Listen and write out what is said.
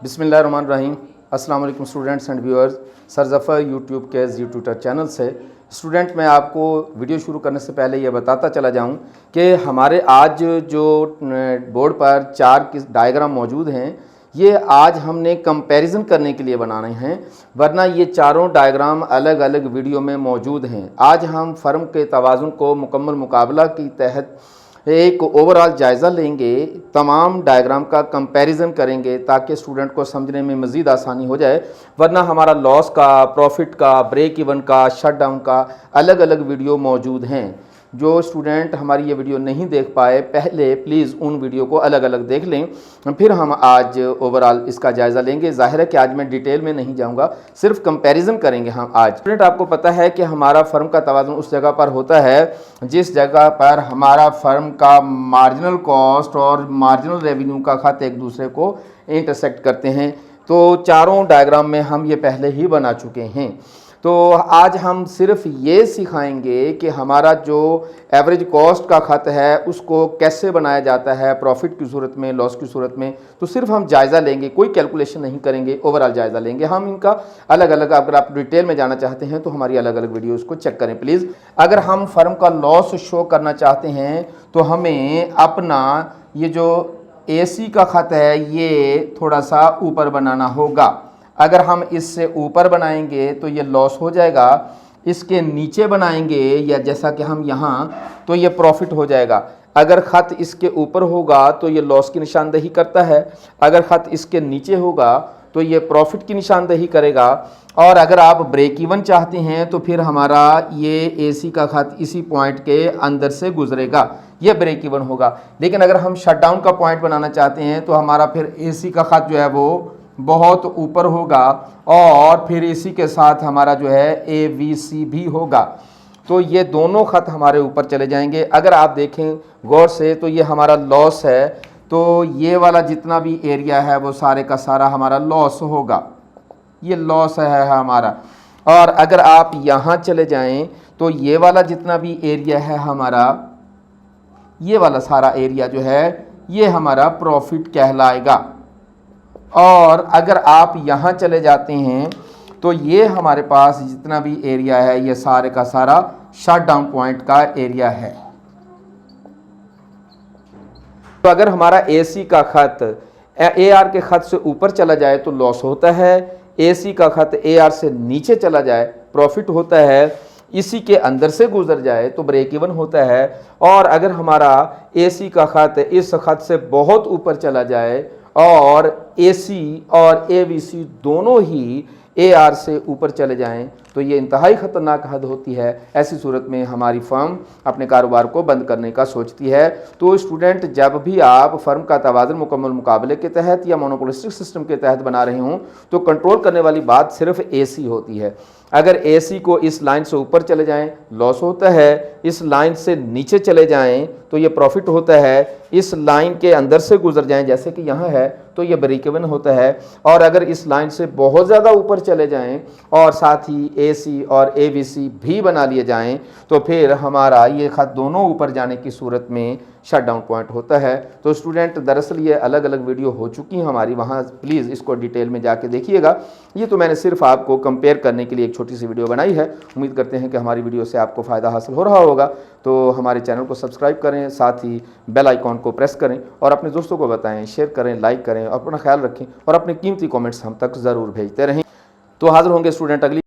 बिस्मिल्लाहिर्रहमानिर्रहीम। अस्सलाम वालेकुम students and viewers. Sir Zafar YouTube के ट्विटर चैनल से स्टूडेंट, मैं आपको वीडियो शुरू करने से पहले ये बताता चला जाऊं कि हमारे आज जो बोर्ड पर 4 डायग्राम मौजूद हैं, ये आज हमने कंपैरिजन करने के लिए बनाने हैं, वरना ये चारों डायग्राम अलग अलग वीडियो में मौजूद हैं। आज हम फर्म के तवाज़ुन को मुकम्मल मुकाबला के तहत एक ओवरऑल जायज़ा लेंगे, तमाम डायग्राम का कंपैरिजन करेंगे ताकि स्टूडेंट को समझने में मज़ीद आसानी हो जाए। वरना हमारा लॉस का, प्रॉफिट का, ब्रेक इवन का, शट डाउन का अलग अलग वीडियो मौजूद हैं। जो स्टूडेंट हमारी ये वीडियो नहीं देख पाए, पहले प्लीज़ उन वीडियो को अलग अलग देख लें, फिर हम आज ओवरऑल इसका जायज़ा लेंगे। ज़ाहिर है कि आज मैं डिटेल में नहीं जाऊंगा, सिर्फ कंपैरिजन करेंगे हम आज। स्टूडेंट, आपको पता है कि हमारा फर्म का तवाज़ुन उस जगह पर होता है जिस जगह पर हमारा फर्म का मार्जिनल कॉस्ट और मार्जिनल रेवेन्यू का खत एक दूसरे को इंटरसेक्ट करते हैं। तो चारों डायग्राम में हम ये पहले ही बना चुके हैं। तो आज हम सिर्फ ये सिखाएंगे कि हमारा जो एवरेज कॉस्ट का खत है उसको कैसे बनाया जाता है, प्रॉफिट की सूरत में, लॉस की सूरत में। तो सिर्फ हम जायज़ा लेंगे, कोई कैलकुलेशन नहीं करेंगे, ओवरऑल जायज़ा लेंगे हम इनका अलग अलग। अगर आप डिटेल में जाना चाहते हैं तो हमारी अलग अलग वीडियोस को चेक करें प्लीज़। अगर हम फर्म का लॉस शो करना चाहते हैं तो हमें अपना ये जो AC का खत है ये थोड़ा सा ऊपर बनाना होगा। अगर हम इससे ऊपर बनाएंगे तो ये लॉस हो जाएगा, इसके नीचे बनाएंगे या जैसा कि हम यहाँ, तो ये प्रॉफिट हो जाएगा। अगर ख़त इसके ऊपर होगा तो ये लॉस की निशानदेही करता है, अगर ख़त इसके नीचे होगा तो ये प्रॉफिट की निशानदेही करेगा। और अगर आप ब्रेक इवन चाहते हैं तो फिर हमारा ये AC का खत इसी पॉइंट के अंदर से गुजरेगा, ये ब्रेक इवन होगा। लेकिन अगर हम शट डाउन का पॉइंट बनाना चाहते हैं तो हमारा फिर AC का खत जो है वो बहुत ऊपर होगा और फिर इसी के साथ हमारा जो है AVC भी होगा। तो ये दोनों ख़त हमारे ऊपर चले जाएंगे। अगर आप देखें गौर से तो ये हमारा लॉस है, तो ये वाला जितना भी एरिया है वो सारे का सारा हमारा लॉस होगा, ये लॉस है हमारा। और अगर आप यहाँ चले जाएं तो ये वाला जितना भी एरिया है हमारा, ये वाला सारा एरिया जो है ये हमारा प्रॉफिट कहलाएगा। और अगर आप यहाँ चले जाते हैं तो ये हमारे पास जितना भी एरिया है ये सारे का सारा शट डाउन पॉइंट का एरिया है। तो अगर हमारा AC का खत AR के खत से ऊपर चला जाए तो लॉस होता है, AC का खत AR से नीचे चला जाए प्रॉफिट होता है, इसी के अंदर से गुजर जाए तो ब्रेक इवन होता है। और अगर हमारा AC का खत इस खत से बहुत ऊपर चला जाए और AC और AVC दोनों ही AR से ऊपर चले जाएं तो ये इंतहाई ख़तरनाक हद होती है। ऐसी सूरत में हमारी फर्म अपने कारोबार को बंद करने का सोचती है। तो स्टूडेंट, जब भी आप फर्म का तवाज़ुन मुकम्मल मुकाबले के तहत या मोनोपोलिस्टिक सिस्टम के तहत बना रहे हों तो कंट्रोल करने वाली बात सिर्फ AC होती है। अगर AC को इस लाइन से ऊपर चले जाएं लॉस होता है, इस लाइन से नीचे चले जाएं तो ये प्रॉफिट होता है, इस लाइन के अंदर से गुजर जाएं जैसे कि यहाँ है तो ये ब्रेक इवन होता है। और अगर इस लाइन से बहुत ज़्यादा ऊपर चले जाएं और साथ ही AC और AVC भी बना लिए जाएं तो फिर हमारा ये खत दोनों ऊपर जाने की सूरत में शट डाउन पॉइंट होता है। तो स्टूडेंट, दरअसल ये अलग अलग वीडियो हो चुकी हैं हमारी, वहाँ प्लीज़ इसको डिटेल में जाके देखिएगा। ये तो मैंने सिर्फ आपको कंपेयर करने के लिए एक छोटी सी वीडियो बनाई है। उम्मीद करते हैं कि हमारी वीडियो से आपको फ़ायदा हासिल हो रहा होगा। तो हमारे चैनल को सब्सक्राइब करें, साथ ही बेल आइकॉन को प्रेस करें और अपने दोस्तों को बताएं, शेयर करें, लाइक करें और अपना ख्याल रखें और अपने कीमती कमेंट्स हम तक ज़रूर भेजते रहें। तो हाज़िर होंगे स्टूडेंट अगली